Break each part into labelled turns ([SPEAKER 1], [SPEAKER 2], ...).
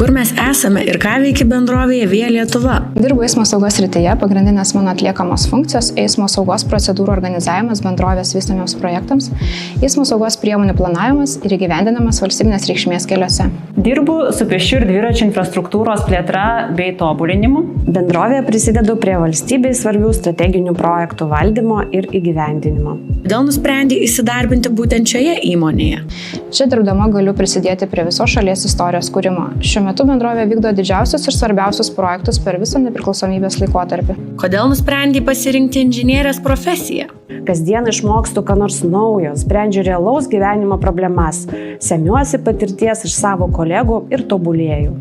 [SPEAKER 1] Kur mes esame ir ką veikia bendrovėje Via Lietuva?
[SPEAKER 2] Dirbu eismo saugos srityje, pagrindinės mano atliekamos funkcijos - eismo saugos procedūrų organizavimas bendrovės vystomiems projektams, eismo saugos priemonių planavimas ir įgyvendinamas valstybinės reikšmės keliuose.
[SPEAKER 3] Dirbu su pėsčių ir dviračių infrastruktūros plėtra bei tobulinimu.
[SPEAKER 4] Bendrovėje prisidedu prie valstybei svarbių strateginių projektų valdymo ir įgyvendinimo.
[SPEAKER 1] Kodėl nusprendei įsidarbinti būtent šioje įmonėje?
[SPEAKER 2] Čia dirbdama galiu prisidėti prie visos šalies istorijos kūrimo. Šiuo metu bendrovė vykdo didžiausius ir svarbiausius projektus per visą nepriklausomybės laikotarpį.
[SPEAKER 1] Kodėl nusprendei pasirinkti inžinierės profesiją?
[SPEAKER 4] Kasdien išmokstu ką nors naujo, sprendžiu realaus gyvenimo problemas, semiuosi patirties iš savo kolegų ir tobulėju.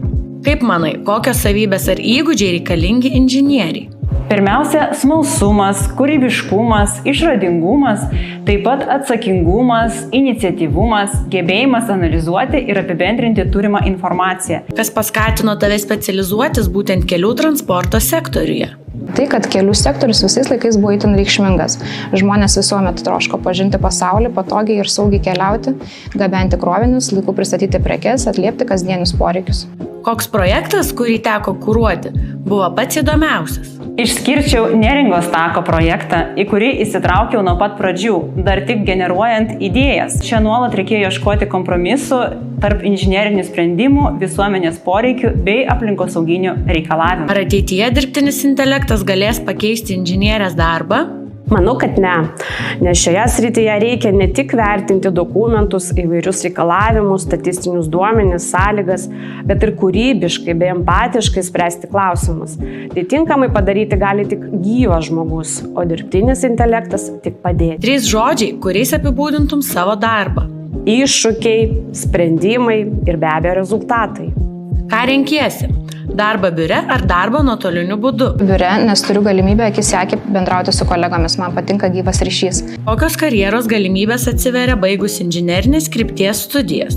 [SPEAKER 1] Kaip manai, kokios savybės ar įgūdžiai reikalingi inžinieriai?
[SPEAKER 3] Pirmiausia, smalsumas, kūrybiškumas, išradingumas, taip pat atsakingumas, iniciatyvumas, gebėjimas analizuoti ir apibendrinti turimą informaciją.
[SPEAKER 1] Kas paskatino tave specializuotis būtent kelių transporto sektoriuje?
[SPEAKER 2] Tai, kad kelių sektorius visais laikais buvo itin reikšmingas. Žmonės visuomet troško pažinti pasaulį, patogiai ir saugiai keliauti, gabenti krovinius, laiku pristatyti prekes, atliepti kasdienius poreikius.
[SPEAKER 1] Koks projektas, kurį teko kuruoti, buvo pats įdomiausias?
[SPEAKER 3] Išskirčiau Neringos tako projektą, į kurį įsitraukiau nuo pat pradžių, dar tik generuojant idėjas. Čia nuolat reikėjo ieškoti kompromisų tarp inžinierinių sprendimų, visuomenės poreikių bei aplinkosauginių reikalavimų.
[SPEAKER 1] Ar ateityje dirbtinis intelektas galės pakeisti inžinierės darbą?
[SPEAKER 4] Manau, kad ne, nes šioje srityje reikia ne tik vertinti dokumentus, įvairius reikalavimus, statistinius duomenis, sąlygas, bet ir kūrybiškai bei empatiškai spręsti klausimus. Tai tinkamai padaryti gali tik gyvas žmogus, o dirbtinis intelektas tik padėti.
[SPEAKER 1] 3 žodžiai, kuriais apibūdintum savo darbą.
[SPEAKER 4] Iššūkiai, sprendimai ir be abejo rezultatai.
[SPEAKER 1] Ką renkiesi? Darbą biure ar darbą nuotoliniu būdu?
[SPEAKER 2] Biure, nes turiu galimybę akis į akį bendrauti su kolegomis, man patinka gyvas ryšys.
[SPEAKER 1] Kokios karjeros galimybės atsiveria baigus inžinerinės krypties studijas?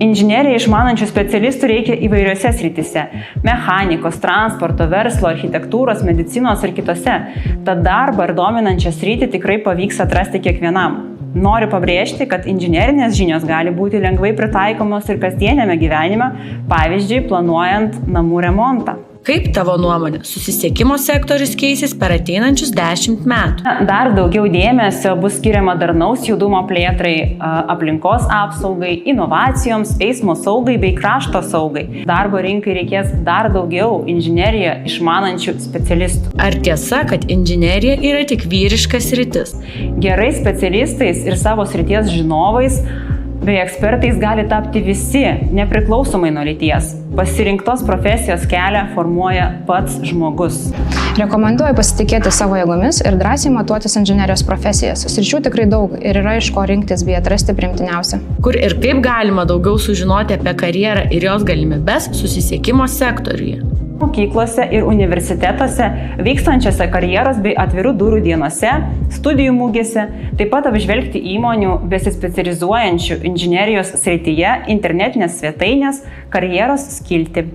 [SPEAKER 3] Inžineriją išmanančių specialistų reikia įvairiose srityse – mechanikos, transporto, verslo, architektūros, medicinos ir kitose. Tad darbą ir dominančią sritį tikrai pavyks atrasti kiekvienam. Noriu pabrėžti, kad inžinerinės žinios gali būti lengvai pritaikomos ir kasdieniame gyvenime, pavyzdžiui, planuojant namų remontą.
[SPEAKER 1] Kaip tavo nuomonė, susisiekimo sektorius keisis per ateinančius 10 metų?
[SPEAKER 3] Dar daugiau dėmesio bus skiriama darnaus judumo plėtrai, aplinkos apsaugai, inovacijoms, eismo saugai bei krašto saugai. Darbo rinkai reikės dar daugiau inžineriją išmanančių specialistų.
[SPEAKER 1] Ar tiesa, kad inžinerija yra tik vyriškas sritis?
[SPEAKER 3] Gerais specialistais ir savo srities žinovais bei ekspertais gali tapti visi, nepriklausomai nuo lyties. Pasirinktos profesijos kelią formuoja pats žmogus.
[SPEAKER 2] Rekomenduoju pasitikėti savo jėgomis ir drąsiai matuotis inžinerijos profesijas. Sričių tikrai daug ir yra iš ko rinktis bei atrasti priimtiniausią.
[SPEAKER 1] Kur ir kaip galima daugiau sužinoti apie karjerą ir jos galimybes susisiekimo sektoriuje?
[SPEAKER 3] Mokyklose ir universitetuose vykstančiose karjeros bei atvirų durų dienose, studijų mugėse, taip pat apžvelgti įmonių besispecializuojančių inžinerijos srityje internetinės svetainės karjeros skiltį.